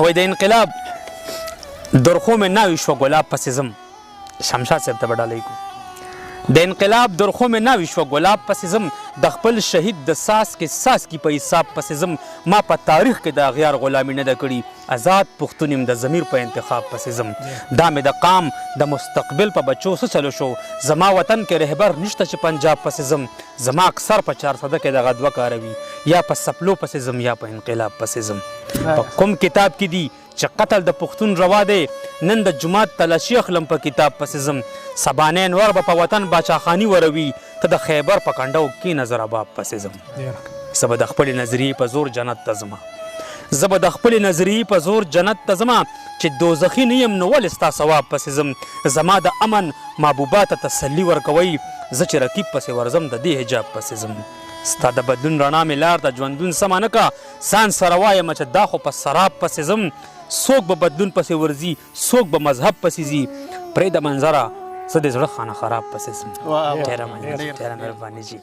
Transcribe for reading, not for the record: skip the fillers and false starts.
وایي د انقلاب درخو مې ناوي شوه ګلاب پسې ځم. شمشاد صاحب ته به ډالۍ کو. د انقلاب درخو مې ناوي شوه ګلاب پسې ځم، د خپل شهید د ساس کې په حساب پسې ځم. ما په تاریخ کې د اغیار غلامي نه ده کړې، آزاد پښتون یم د ضمیر په انتخاب پسې ځم. دا مې د قام د مستقبل په بچو څه چلو شو، زما وطن کې رهبر نشته چې پنجاب پسې ځم. زما اکثر په 400 کې دغه دوه کاره وي، یا په سپلو پسې ځم یا په انقلاب پسې ځم. په کوم کتاب کې دي چې قتل د پښتون روا دی، نن د جومات تلاشي اخلم په کتاب پسې ځم. سبانین ور به په وطن باچاخاني وروي، ته د خیبر په کنډو کښېنه زه رباب پسې ځم. زه به د خپلې نظریې په زور جنت ته ځمه، زه به د خپلې نظریې په زور جنت ته ځمه، چې دوزخي نه یم نو ولې ستا ثواب پسې ځم. زما د امن محبوبا ته تسلي ورکوئ، زه چې رقیب پسې ورځم د دې حجاب پسې ځم. ستا د بدلون رڼا مې لار د ژوندون سمه نه که، ځان سره وایم چې دا خو په سراب پسې ځم. څوک به بدلون پسې ورځي، څوک به مذهب پسې ځي، پرېږده منظره زه د زړه خانه خراب پسې ځم. ډېره مهرباني جي.